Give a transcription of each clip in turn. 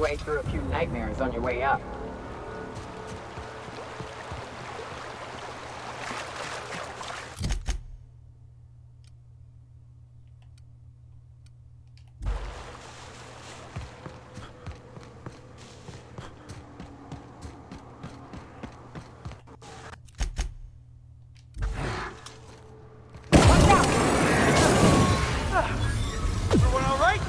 way through a few nightmares on your way up. Everyone all right?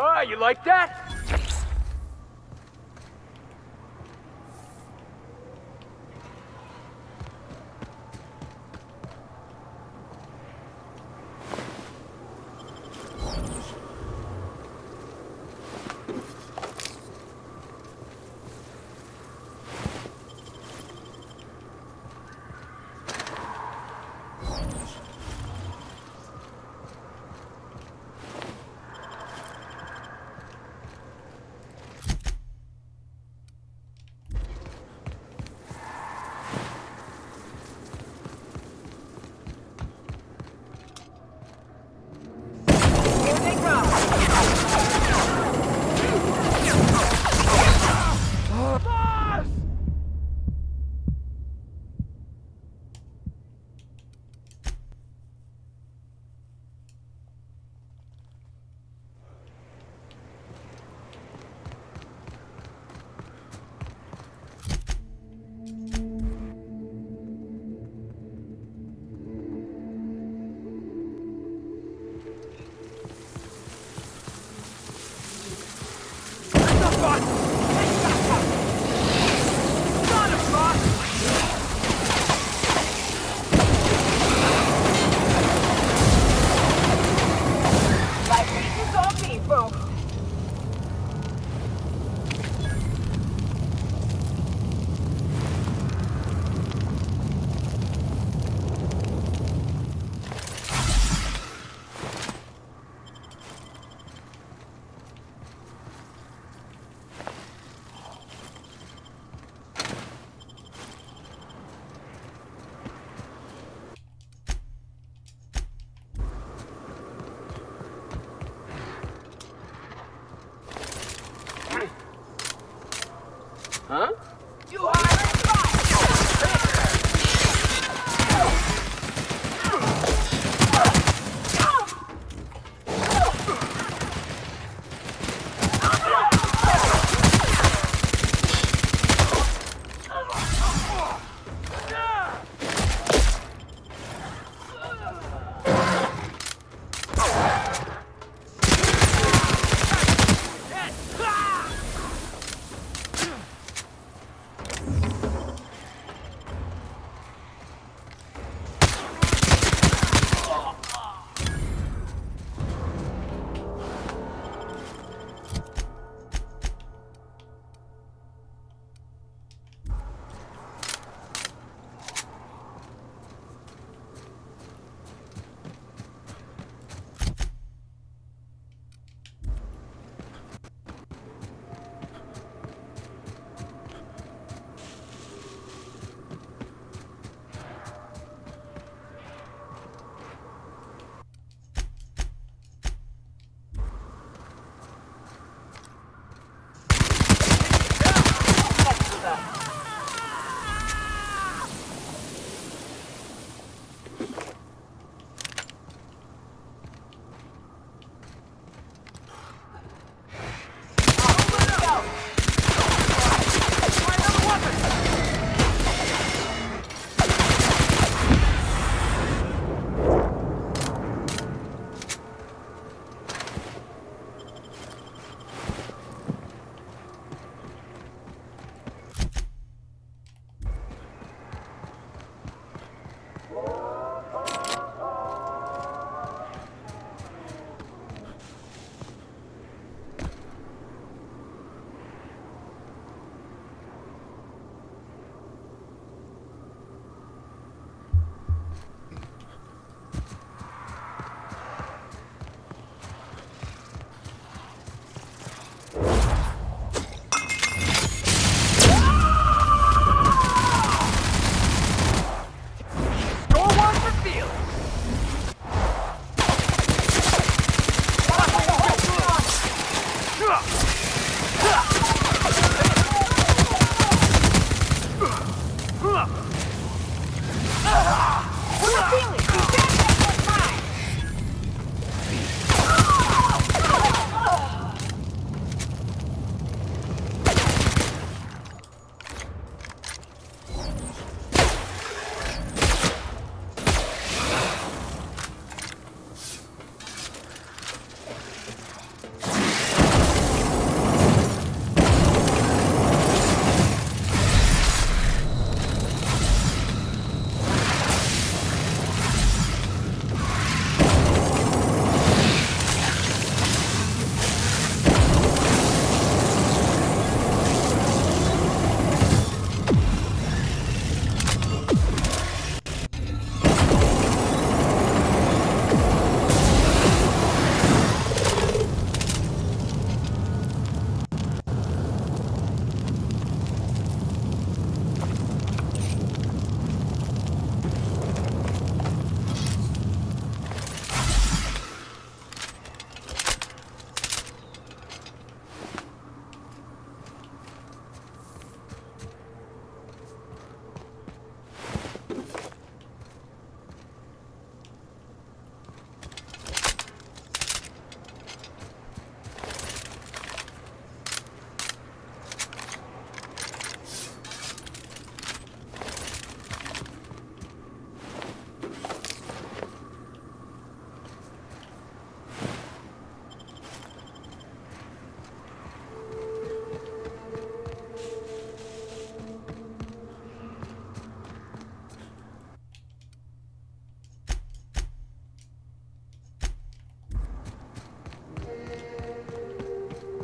Oh, you like that?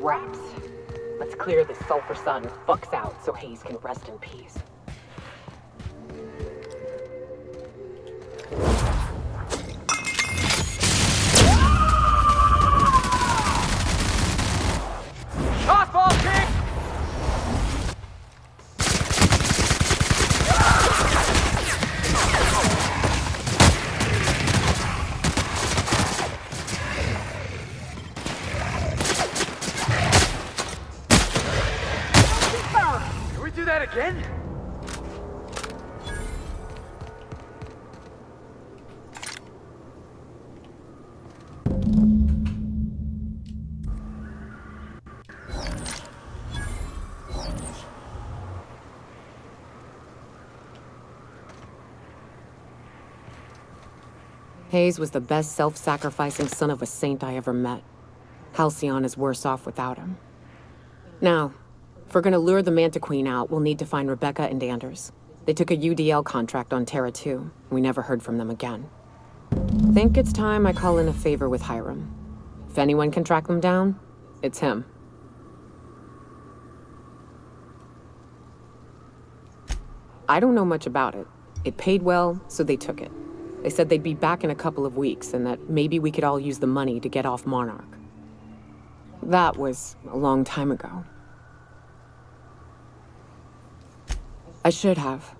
scraps. Let's clear this sulfur sun fucks out so Hayes can rest in peace. Tossball kick! Can we do that again? Hayes was the best self-sacrificing son of a saint I ever met. Halcyon is worse off without him. Now, if we're gonna lure the Manta Queen out, we'll need to find Rebecca and Anders. They took a UDL contract on Terra 2. We never heard from them again. Think it's time I call in a favor with Hiram. If anyone can track them down, it's him. I don't know much about it. It paid well, so they took it. They said they'd be back in a couple of weeks and that maybe we could all use the money to get off Monarch. That was a long time ago. I should have.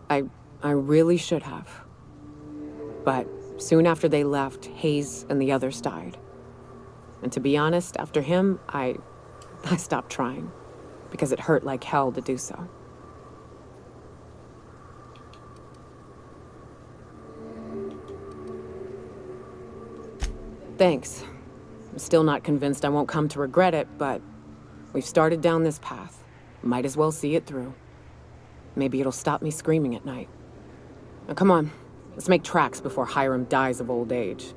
I really should have. But soon after they left, Hayes and the others died. And to be honest, after him, I stopped trying. Because it hurt like hell to do so. Thanks. I'm still not convinced I won't come to regret it, but we've started down this path. Might as well see it through. Maybe it'll stop me screaming at night. Now come on, let's make tracks before Hiram dies of old age.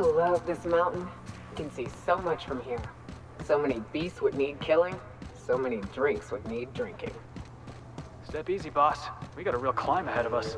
I love this mountain. You can see so much from here. So many beasts would need killing. So many drinks would need drinking. Step easy, boss. We got a real climb ahead of us.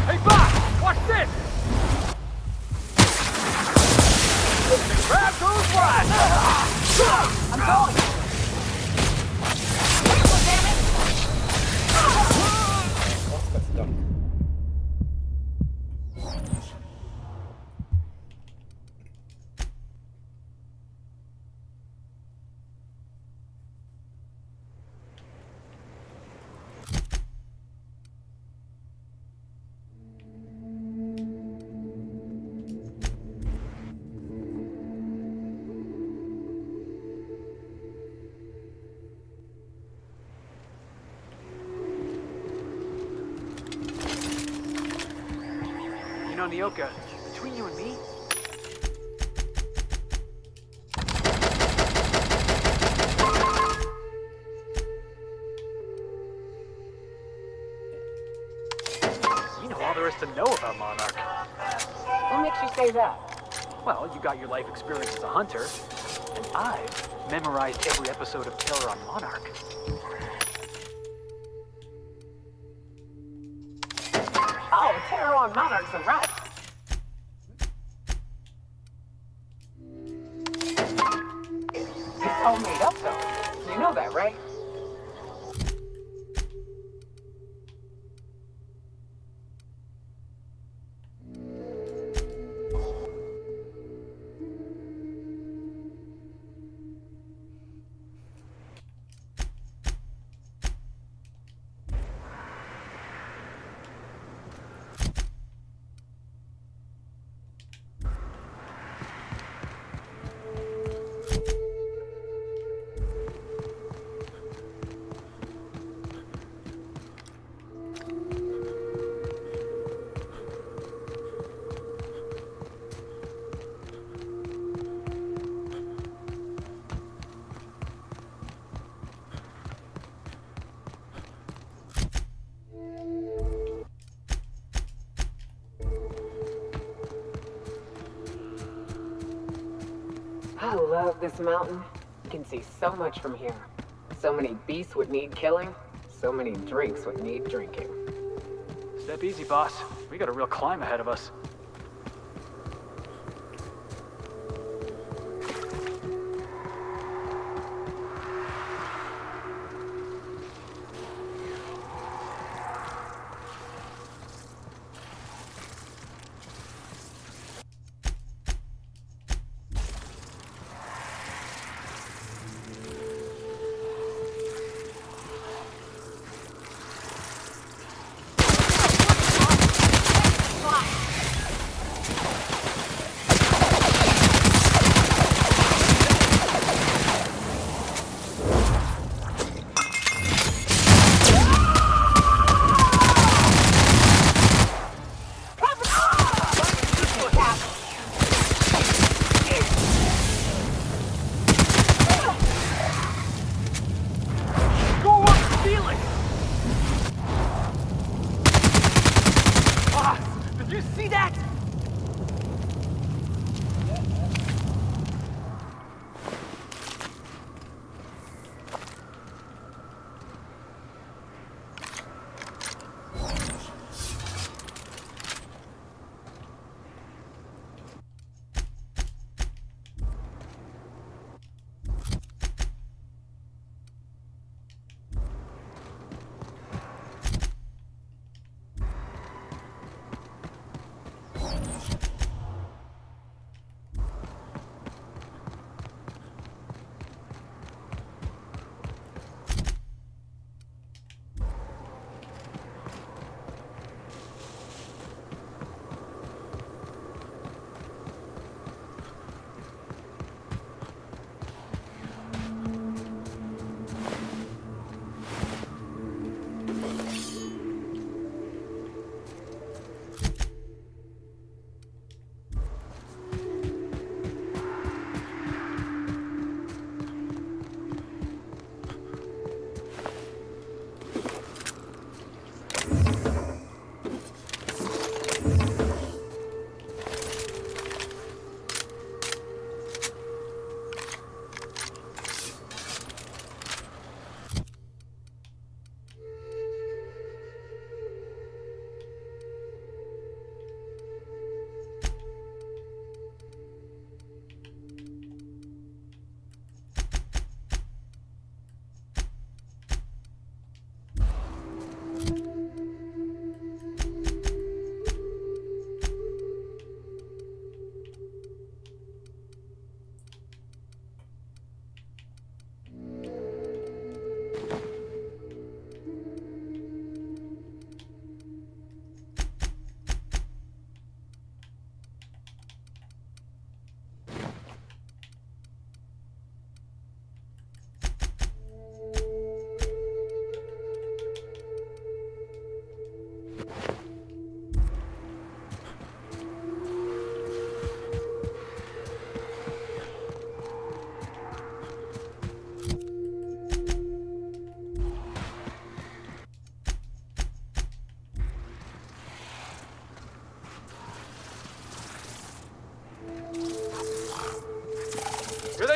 Hey, boss! Watch this! Grab those flies! I'm going! Łaska stuck. You know, Nyoka, between you and me, we know all there is to know about Monarch. What makes you say that? Well, you got your life experience as a hunter, and I've memorized every episode of Terror on Monarch. Oh, Terror on Monarch's a right. It's all made up, though. You know that, right? I love this mountain. You can see so much from here. So many beasts would need killing. So many drinks would need drinking. Step easy, boss. We got a real climb ahead of us.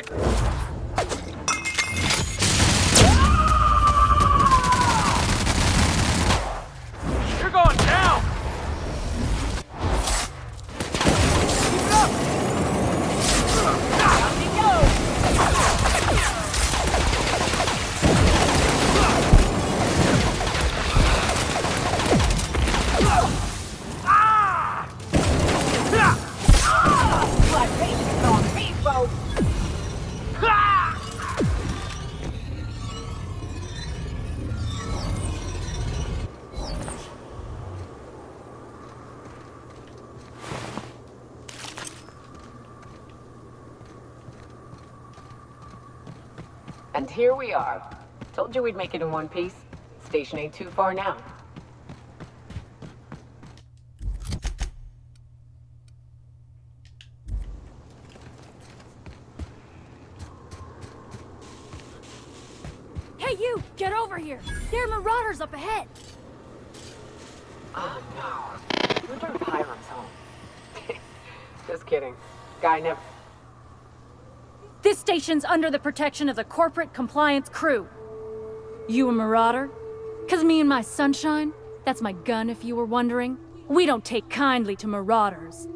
Quick! You're going down! Keep it up! Down we go! Blood racing on me, folks! And here we are. Told you we'd make it in one piece. Station ain't too far now. Hey, you! Get over here! There are marauders up ahead! Oh no. I wonder if Hiram's home. Just kidding. Guy never... This station's under the protection of the Corporate Compliance Crew. You a marauder? 'Cause me and my sunshine, that's my gun if you were wondering, we don't take kindly to marauders.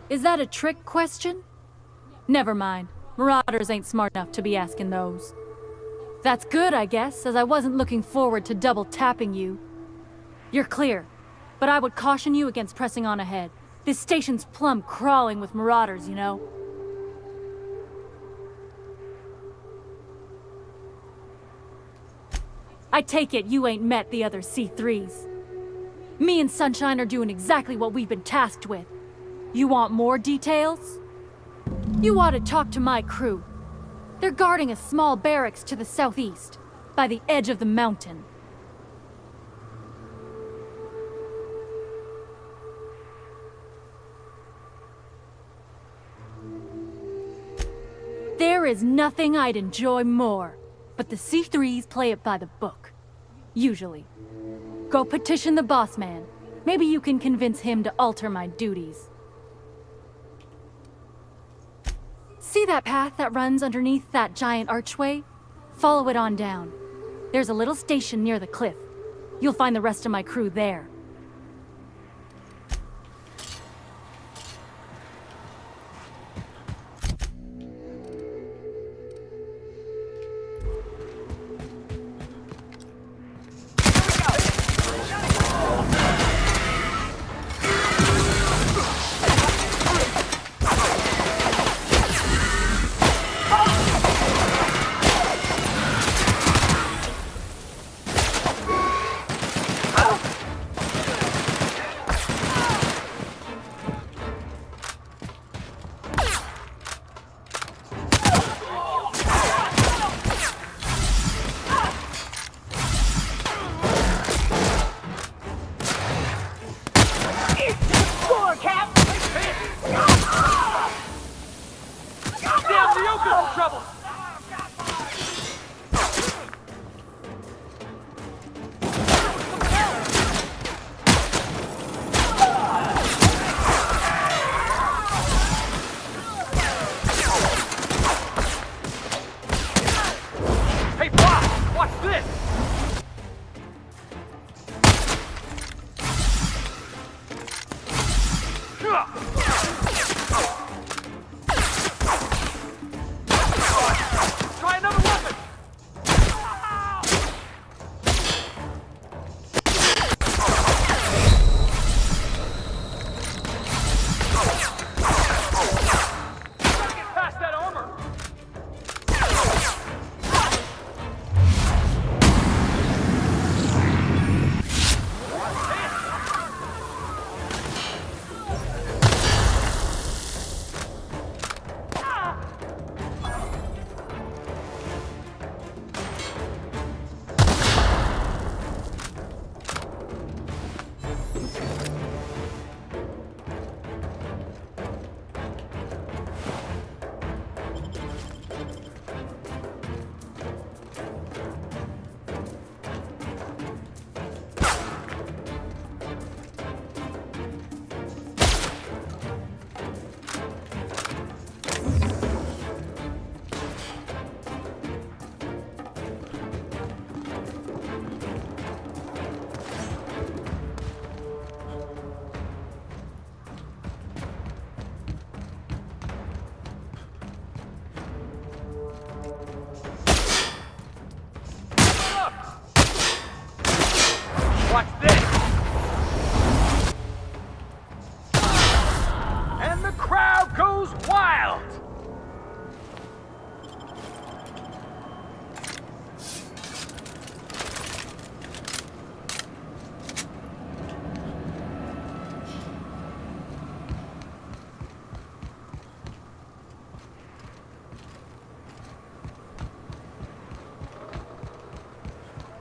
Is that a trick question? Never mind. Marauders ain't smart enough to be asking those. That's good, I guess, as I wasn't looking forward to double tapping you. You're clear, but I would caution you against pressing on ahead. This station's plumb crawling with marauders, you know. I take it you ain't met the other C3s. Me and Sunshine are doing exactly what we've been tasked with. You want more details? You ought to talk to my crew. They're guarding a small barracks to the southeast, by the edge of the mountain. There is nothing I'd enjoy more, but the C3s play it by the book. Usually. Go petition the boss man. Maybe you can convince him to alter my duties. See that path that runs underneath that giant archway? Follow it on down. There's a little station near the cliff. You'll find the rest of my crew there. Watch this! And the crowd goes wild!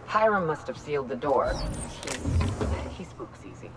Hiram must have sealed the door. He spooks easy.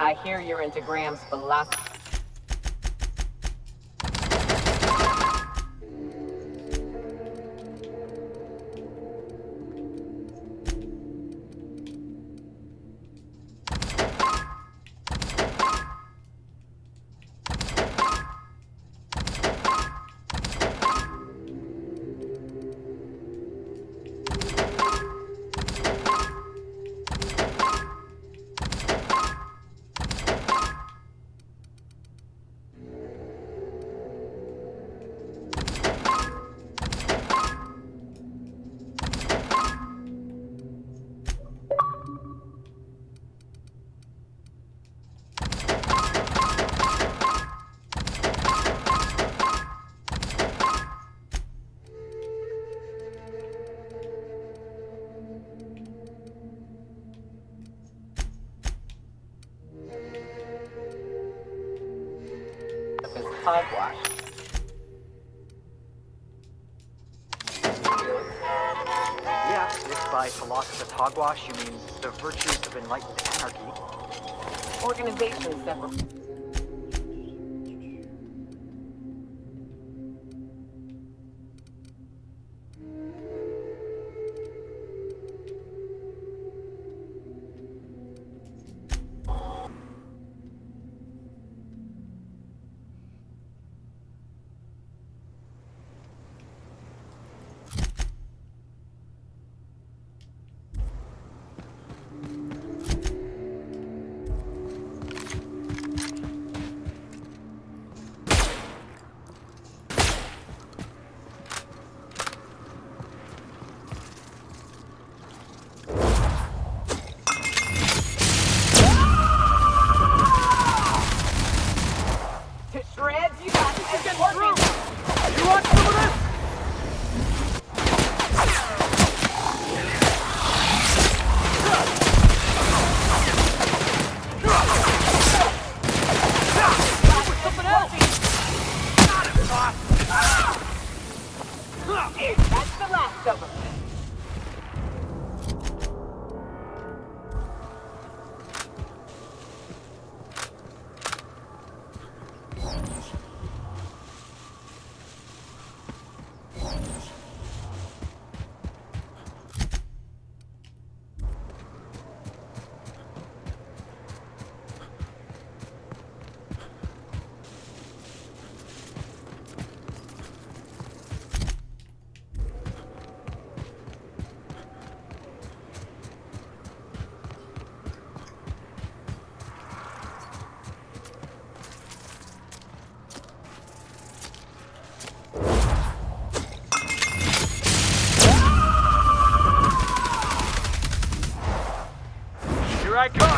I hear you're into Graham's philosophy. Is hogwash. Yeah, if by philosopher's hogwash you mean the virtues of enlightened anarchy. Organizations that were... You got this. It's getting through. You want some of this? Something else. That's the last of them. Here I come!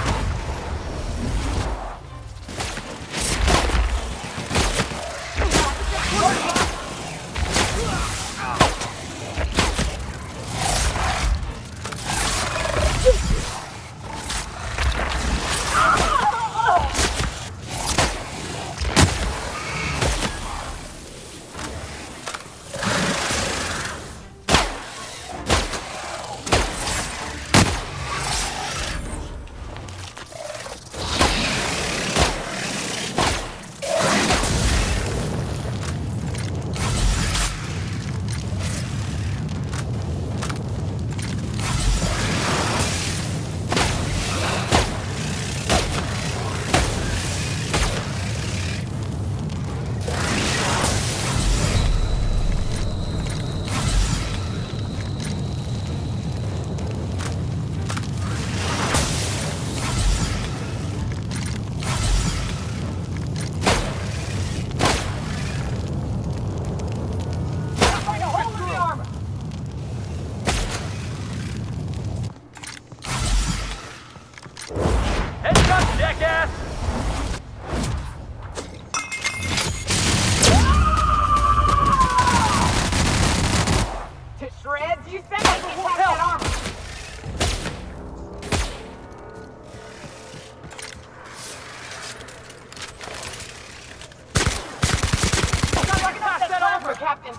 Captain.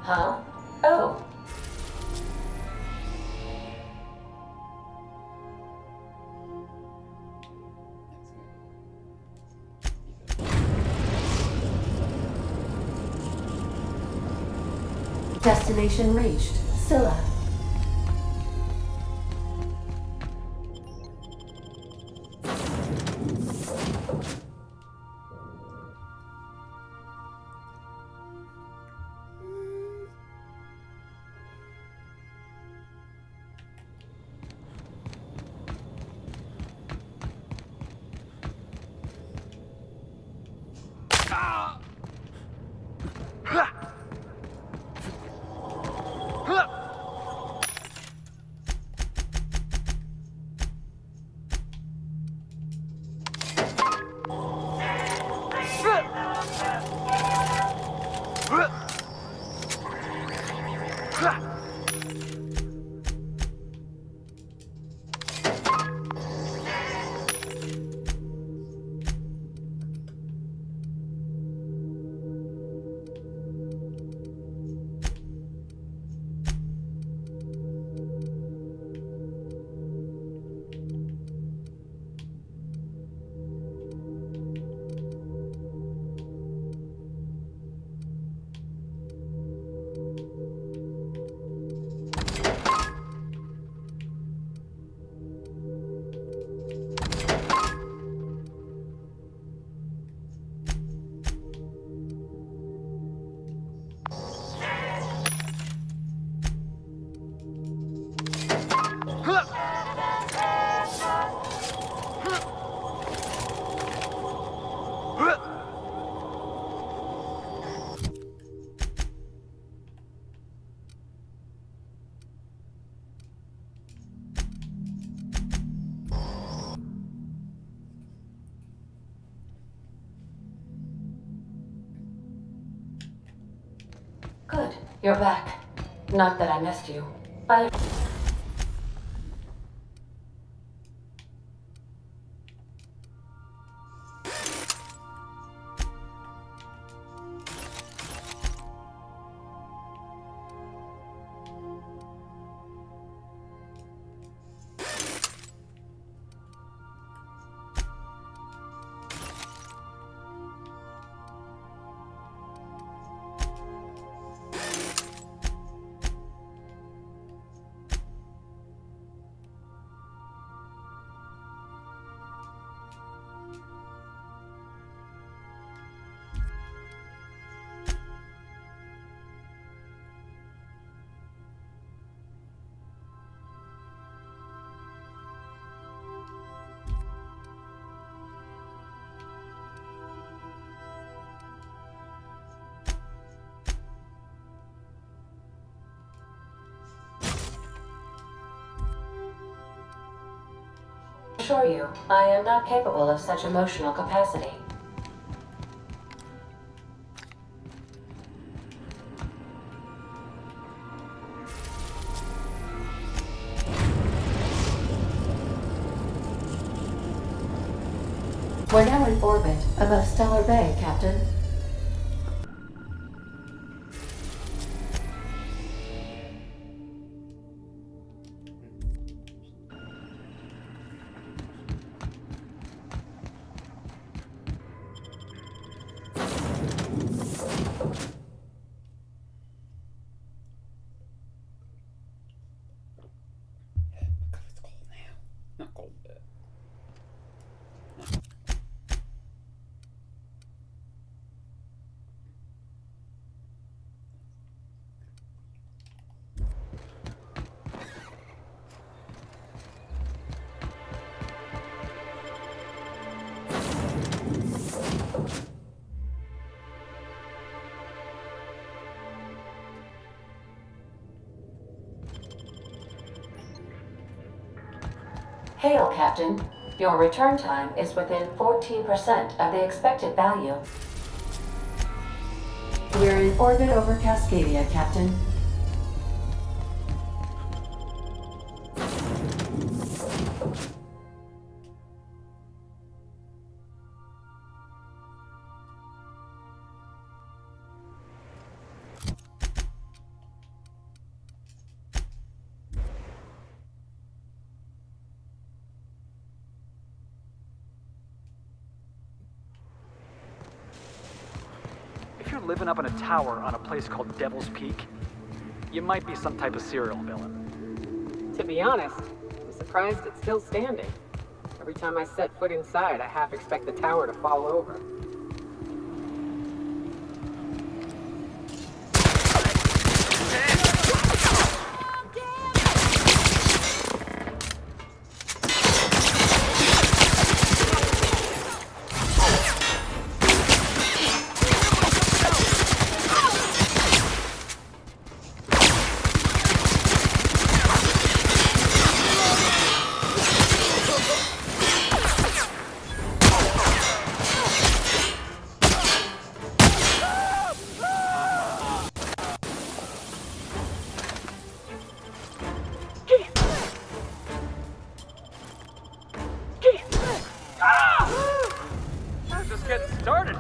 Huh? Oh. Destination reached. Scylla. Good. You're back. Not that I missed you. I... assure you, I am not capable of such emotional capacity. We're now in orbit above Stellar Bay, Captain. It's cold now. Not cold, but Hail, Captain. Your return time is within 14% of the expected value. We're in orbit over Cascadia, Captain. If you're living up in a tower on a place called Devil's Peak, you might be some type of serial villain. To be honest, I'm surprised it's still standing. Every time I set foot inside, I half expect the tower to fall over. Just getting started.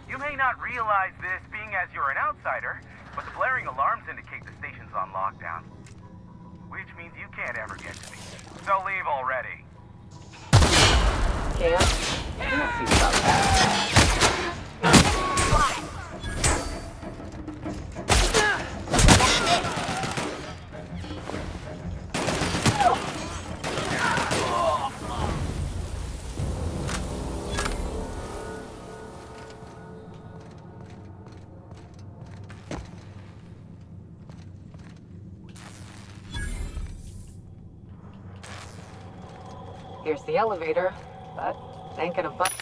You may not realize this being as you're an outsider, but the blaring alarms indicate the station's on lockdown. Which means you can't ever get to me. So leave already. Can't? Let's see about that. Here's the elevator, but ain't gonna bust.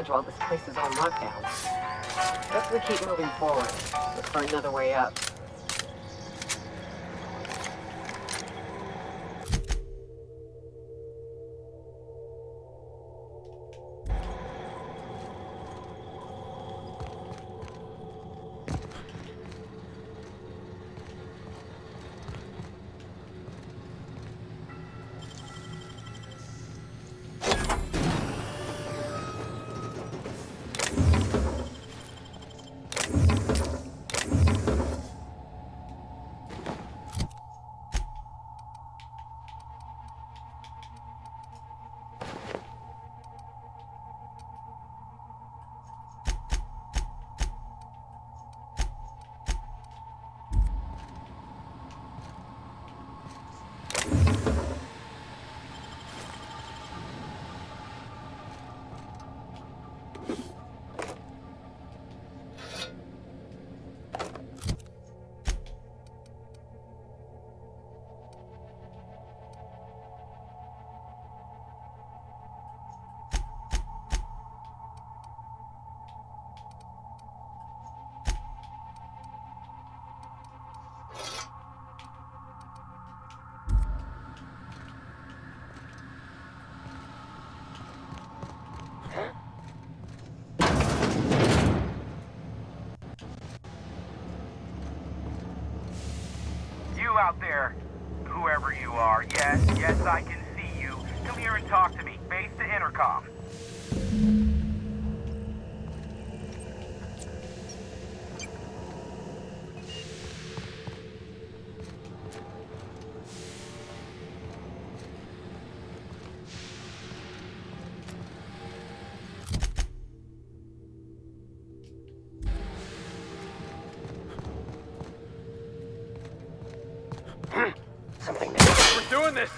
While this place is on lockdown. Guess we keep moving forward. Look for another way up. out there. Whoever you are, yes, I can see you. Come here and talk to me. Base to intercom. Something We're doing this!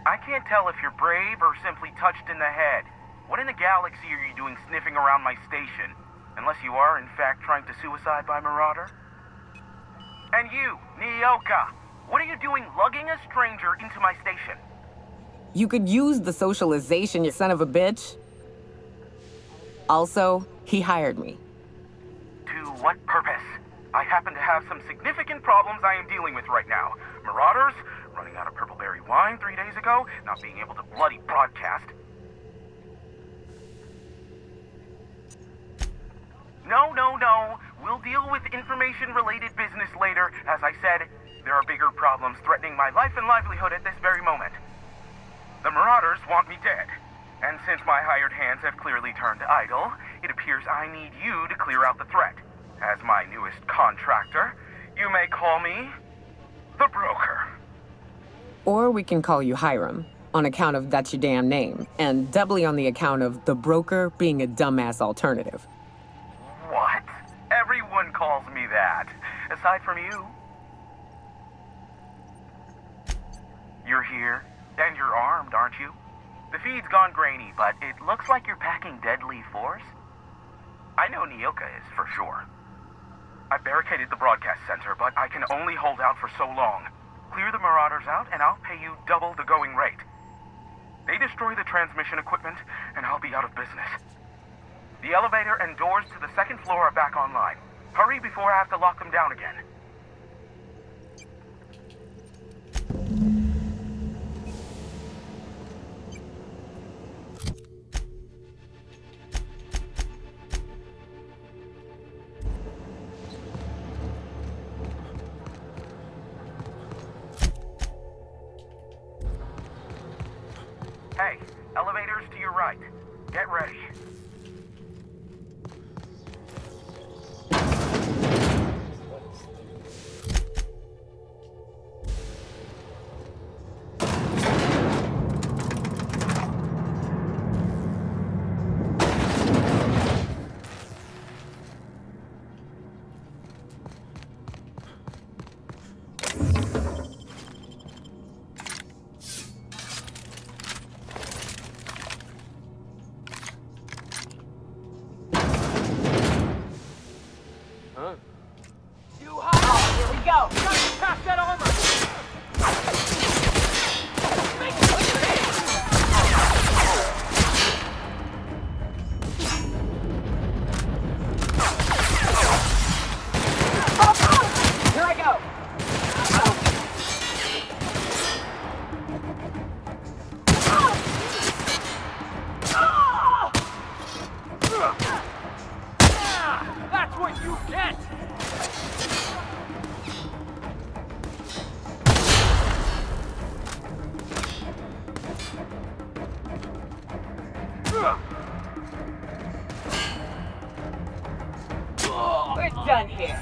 I can't tell if you're brave or simply touched in the head. What in the galaxy are you doing sniffing around my station? Unless you are, in fact, trying to suicide by Marauder? And you, Nyoka, what are you doing lugging a stranger into my station? You could use the socialization, you son of a bitch. Also, he hired me. To what purpose? I happen to have some significant problems I am dealing with right now. Marauders, running out of purple berry wine 3 days ago, not being able to bloody broadcast. No. We'll deal with information-related business later. As I said, there are bigger problems threatening my life and livelihood at this very moment. The Marauders want me dead. And since my hired hands have clearly turned idle, it appears I need you to clear out the threat. As my newest contractor, you may call me the Broker. Or we can call you Hiram, on account of that's your damn name, and doubly on the account of the Broker being a dumbass alternative. What? Everyone calls me that, aside from you. You're here, and you're armed, aren't you? The feed's gone grainy, but it looks like you're packing deadly force. I know Nyoka is, for sure. I barricaded the broadcast center, but I can only hold out for so long. Clear the Marauders out, and I'll pay you double the going rate. They destroy the transmission equipment, and I'll be out of business. The elevator and doors to the second floor are back online. Hurry before I have to lock them down again. Hey, elevators to your right. Get ready. We're done here.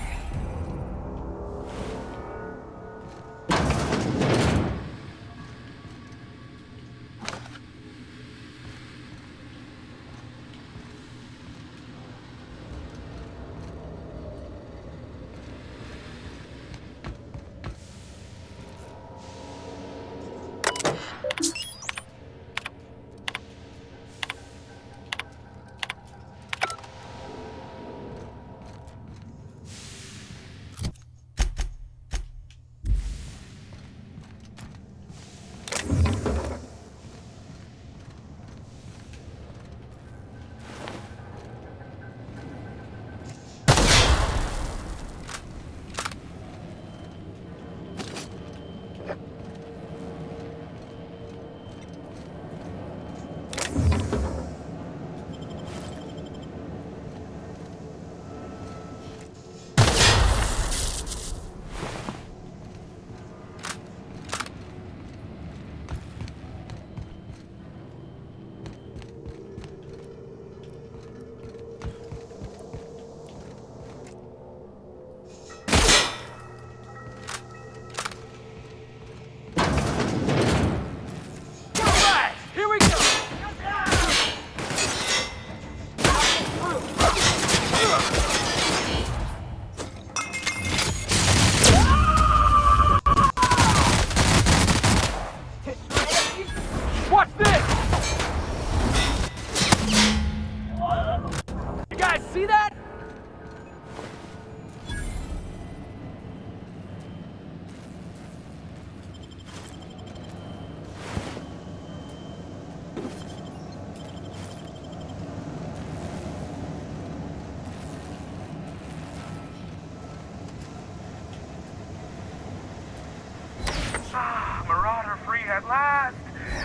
Marauder free at last.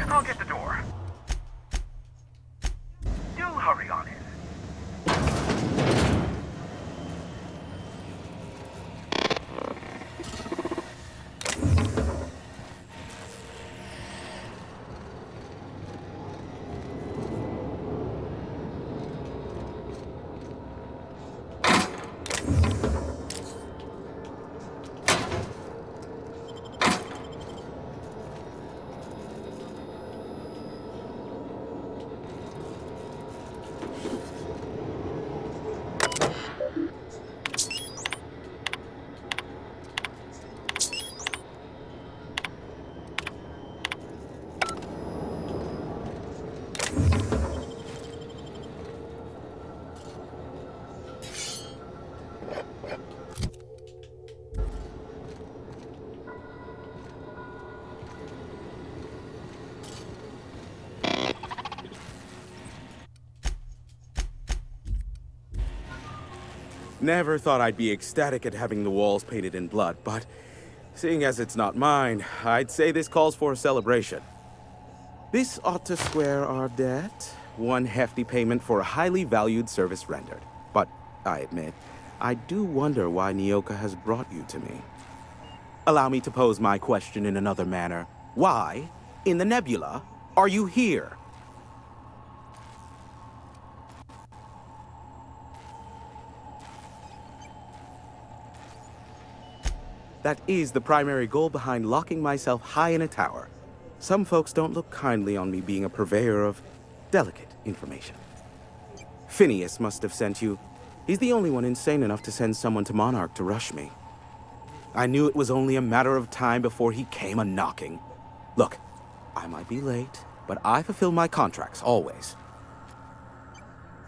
I'll get the door. Do hurry on in. Never thought I'd be ecstatic at having the walls painted in blood, but seeing as it's not mine, I'd say this calls for a celebration. This ought to square our debt. One hefty payment for a highly valued service rendered. But I admit, I do wonder why Nyoka has brought you to me. Allow me to pose my question in another manner. Why, in the nebula, are you here? That is the primary goal behind locking myself high in a tower. Some folks don't look kindly on me being a purveyor of delicate information. Phineas must have sent you. He's the only one insane enough to send someone to Monarch to rush me. I knew it was only a matter of time before he came a-knocking. Look, I might be late, but I fulfill my contracts, always.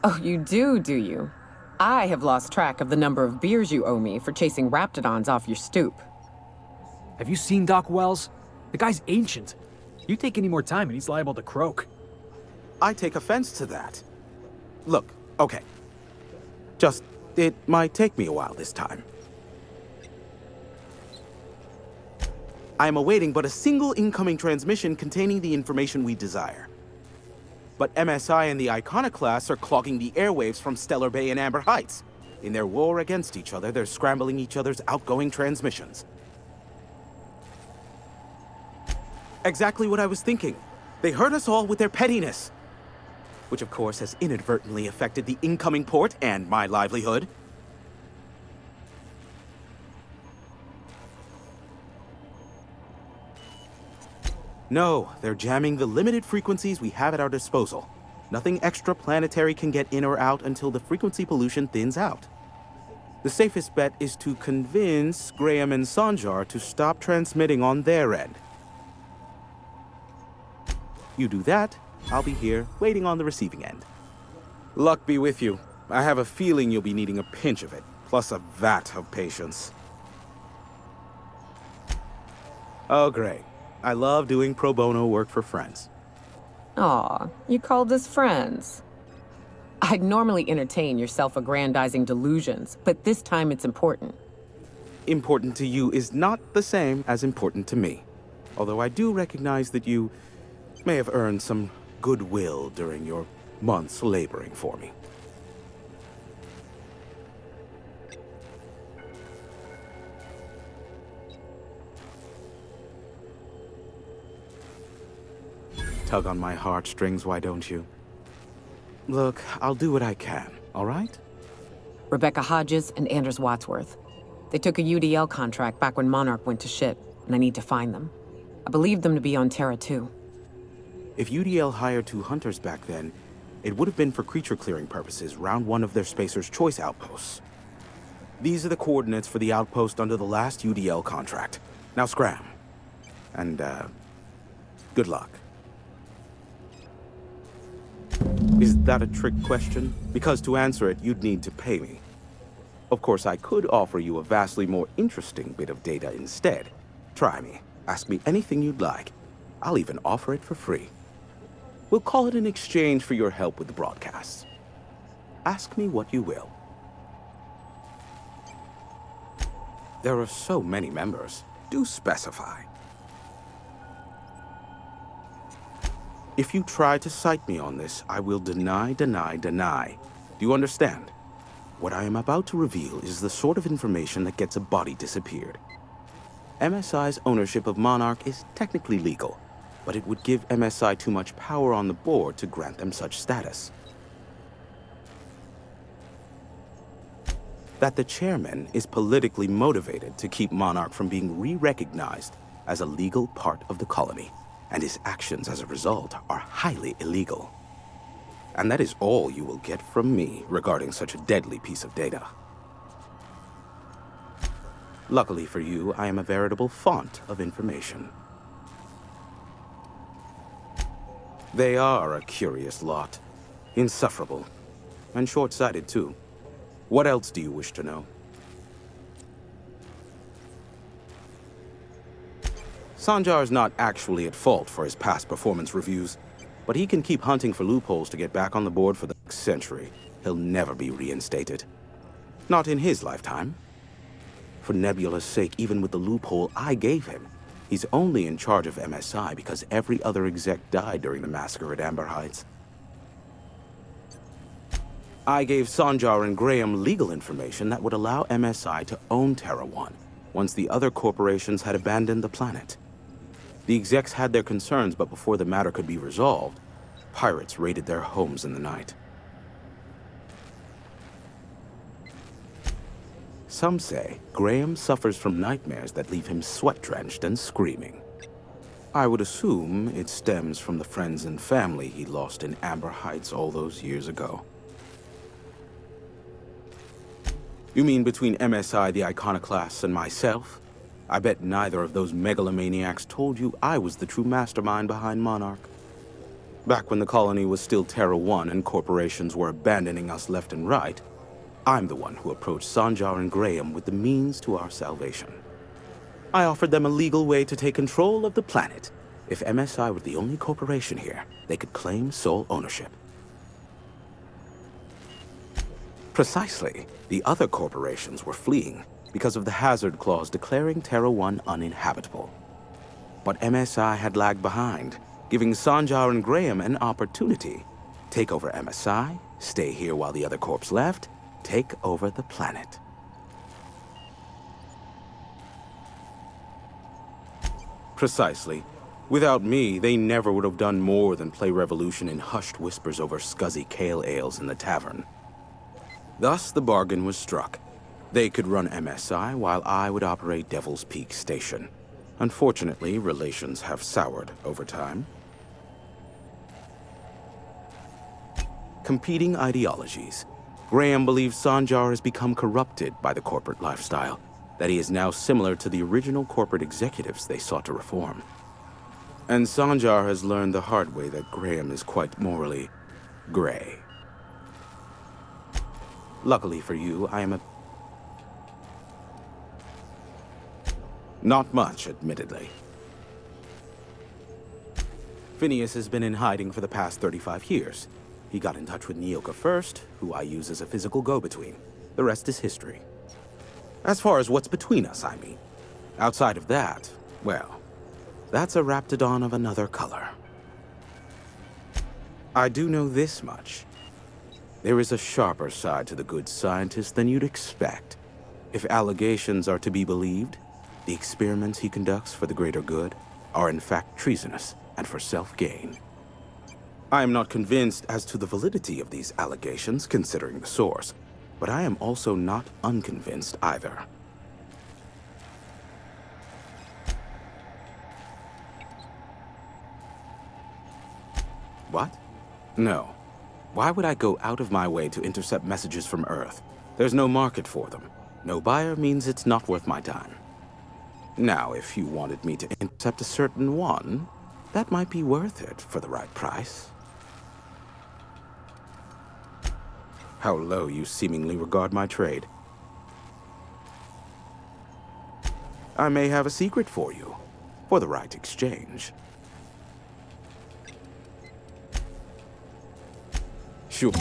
Oh, you do you? I have lost track of the number of beers you owe me for chasing Raptidons off your stoop. Have you seen Doc Wells? The guy's ancient. You take any more time and he's liable to croak. I take offense to that. Look, okay. Just, it might take me a while this time. I am awaiting but a single incoming transmission containing the information we desire. But MSI and the Iconoclasts are clogging the airwaves from Stellar Bay and Amber Heights. In their war against each other, they're scrambling each other's outgoing transmissions. Exactly what I was thinking. They hurt us all with their pettiness. which of course has inadvertently affected the incoming port and my livelihood. No, they're jamming the limited frequencies we have at our disposal. Nothing extraplanetary can get in or out until the frequency pollution thins out. The safest bet is to convince Graham and Sanjar to stop transmitting on their end. You do that, I'll be here, waiting on the receiving end. Luck be with you. I have a feeling you'll be needing a pinch of it, plus a vat of patience. Oh, great. I love doing pro bono work for friends. Aw, you called us friends. I'd normally entertain your self-aggrandizing delusions, but this time it's important. Important to you is not the same as important to me. Although I do recognize that you may have earned some goodwill during your months laboring for me. Tug on my heartstrings, why don't you? Look, I'll do what I can, all right? Rebecca Hodges and Anders Wadsworth. They took a UDL contract back when Monarch went to shit, and I need to find them. I believe them to be on Terra 2. If UDL hired 2 hunters back then, it would have been for creature clearing purposes round one of their Spacer's Choice outposts. These are the coordinates for the outpost under the last UDL contract. Now scram. And, good luck. Is that a trick question? Because to answer it, you'd need to pay me. Of course, I could offer you a vastly more interesting bit of data instead. Try me. Ask me anything you'd like. I'll even offer it for free. We'll call it an exchange for your help with the broadcasts. Ask me what you will. There are so many members. Do specify. If you try to cite me on this, I will deny. Do you understand? What I am about to reveal is the sort of information that gets a body disappeared. MSI's ownership of Monarch is technically legal, but it would give MSI too much power on the board to grant them such status. That the chairman is politically motivated to keep Monarch from being re-recognized as a legal part of the colony, and his actions as a result are highly illegal. And that is all you will get from me regarding such a deadly piece of data. Luckily for you, I am a veritable font of information. They are a curious lot. Insufferable. And short-sighted, too. What else do you wish to know? Sanjar's not actually at fault for his past performance reviews, but he can keep hunting for loopholes to get back on the board for the next century. He'll never be reinstated. Not in his lifetime. For Nebula's sake, even with the loophole I gave him, he's only in charge of MSI because every other exec died during the massacre at Amber Heights. I gave Sanjar and Graham legal information that would allow MSI to own Terra 1 once the other corporations had abandoned the planet. The execs had their concerns, but before the matter could be resolved, pirates raided their homes in the night. Some say Graham suffers from nightmares that leave him sweat-drenched and screaming. I would assume it stems from the friends and family he lost in Amber Heights all those years ago. You mean between MSI, the Iconoclasts, and myself? I bet neither of those megalomaniacs told you I was the true mastermind behind Monarch. Back when the colony was still Terra 1 and corporations were abandoning us left and right, I'm the one who approached Sanjar and Graham with the means to our salvation. I offered them a legal way to take control of the planet. If MSI were the only corporation here, they could claim sole ownership. Precisely. The other corporations were fleeing because of the hazard clause declaring Terra 1 uninhabitable. But MSI had lagged behind, giving Sanjar and Graham an opportunity. Take over MSI, stay here while the other corps left, take over the planet. Precisely. Without me, they never would have done more than play Revolution in hushed whispers over scuzzy kale ales in the tavern. Thus, the bargain was struck. They could run MSI while I would operate Devil's Peak Station. Unfortunately, relations have soured over time. Competing ideologies. Graham believes Sanjar has become corrupted by the corporate lifestyle, that he is now similar to the original corporate executives they sought to reform. And Sanjar has learned the hard way that Graham is quite morally gray. Luckily for you, I am a... Not much, admittedly. Phineas has been in hiding for the past 35 years. He got in touch with Nyoka first, who I use as a physical go-between. The rest is history. As far as what's between us, I mean. Outside of that, well, that's a Raptidon of another color. I do know this much. There is a sharper side to the good scientist than you'd expect. If allegations are to be believed, the experiments he conducts for the greater good are in fact treasonous and for self-gain. I am not convinced as to the validity of these allegations, considering the source, but I am also not unconvinced either. What? No. Why would I go out of my way to intercept messages from Earth? There's no market for them. No buyer means it's not worth my time. Now, if you wanted me to intercept a certain one, that might be worth it for the right price. How low you seemingly regard my trade. I may have a secret for you, for the right exchange. Sure.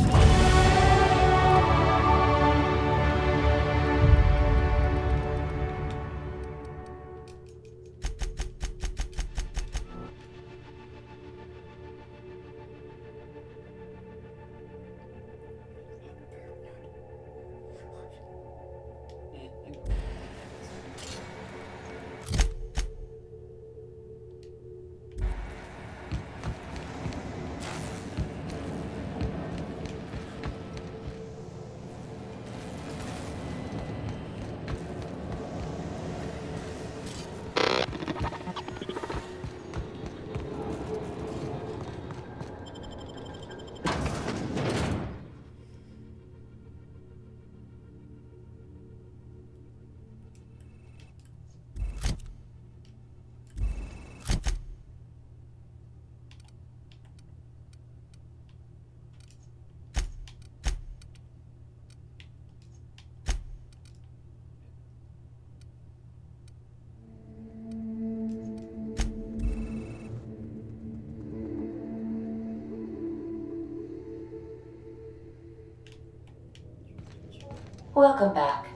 Welcome back.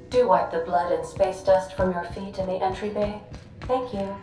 Do wipe the blood and space dust from your feet in the entry bay. Thank you.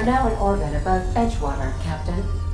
now in orbit above Edgewater, Captain.